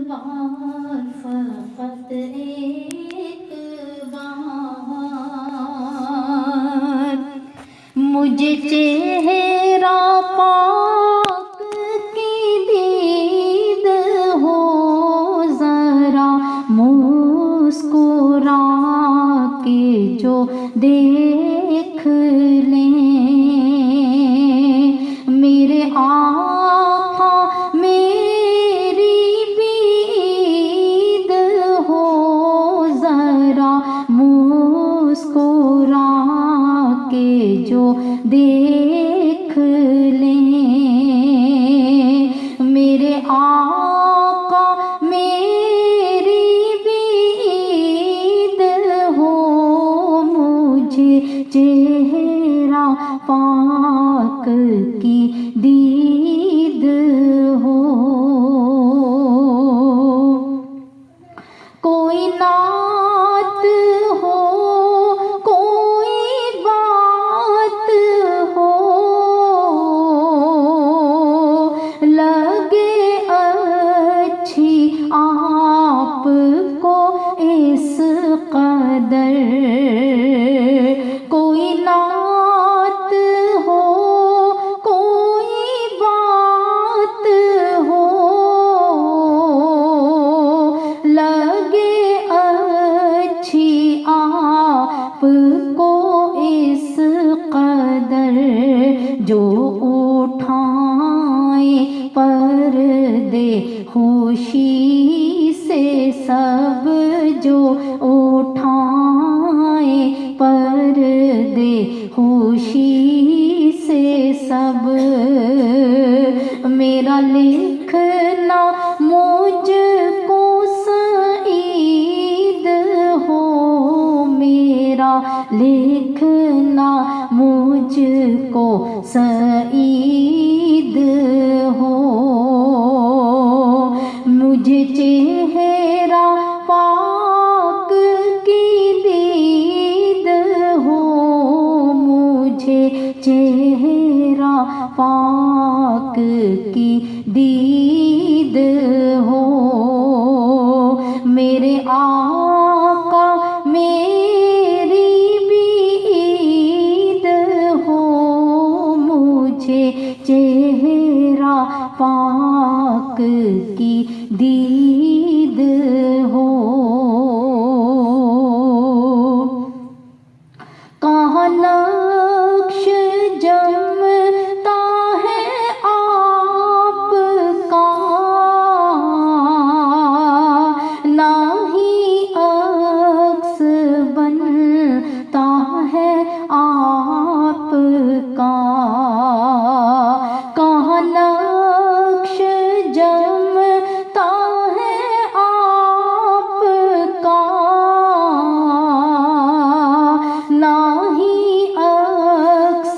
बार फकत एक बार मुझे चेहरा पाक की दीद हो, जरा मुस्कुरा के जो देख लें मेरे आका मेरी बीद हो, जरा मुस्कुरा के जो देख लें मेरे आका मेरी बीद हो, मुझे चेहरा पाक की दीद हो। कोई नात हो कोई बात हो, लगे अच्छी आपको इस कदर। कोई नात हो कोई बात हो, लगे अच्छी आपको इस कदर। जो उठाए पर्दे खुशी से सब, जो उठाए पर्दे खुशी से सब, मेरा लिखना मुझको सईद हो, मेरा लिखना मुझको सईद हो। मुझे चेहरा पाक की दीद हो, मुझे चेहरा पाक की दीद हो। मेरे आका मेरी बीद हो, मुझे चेहरा पाक की दीद हो। कहाँ नक्श जमता है आपका, ना ही अक्स बनता है आपका। कहाँ नक्श जमता है आपका, ना ही अक्स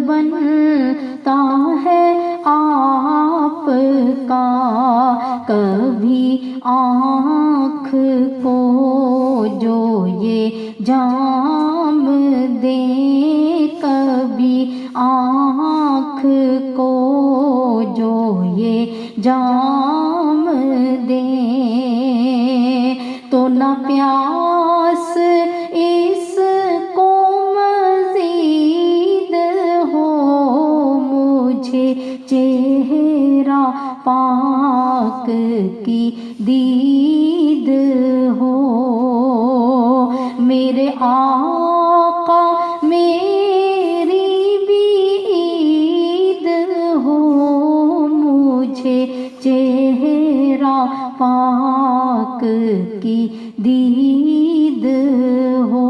बनता है आपका। कभी आँख को जो ये जाम दे, कभी आँख को जो ये जाम दे, तो न प्यास इसको मजीद हो, मुझे चेहरा पाक की दीद हो। मेरे आका मेरी बीद हो, मुझे चेहरा पाक की दीद हो।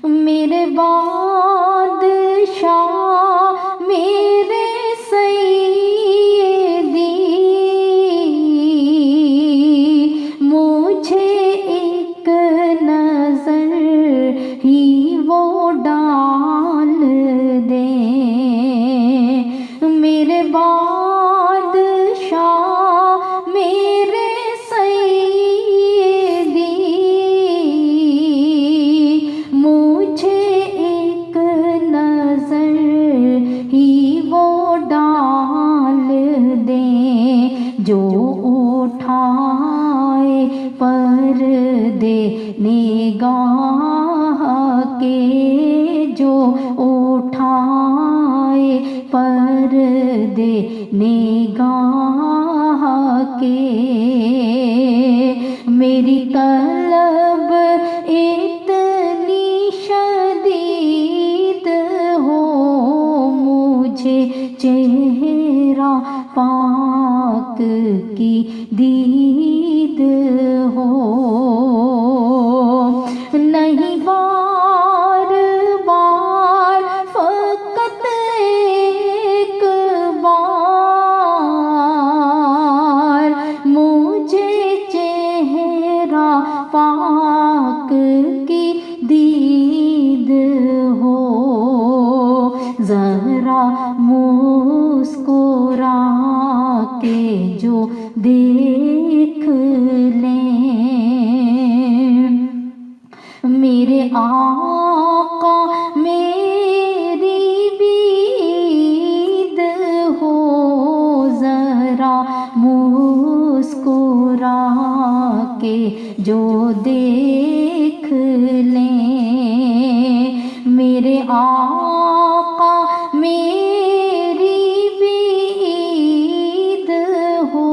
मेरे बादशाह मेरे सैयदी, دے نگاہ کے میری طلب اتنی شدید ہو مجھے چہرہ پاک کی دید ہو نہیں بار بار فقط ایک بار مجھے چہرہ پاک کی دید ہو ذرا مسکرا کے جو دیکھ لیں میرے آقا میری بید ہو ذرا مسکرا کے جو دیکھ لیں میرے آقا میری بید ہو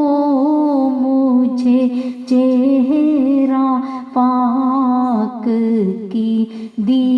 مجھے چہرہ پاک کی دی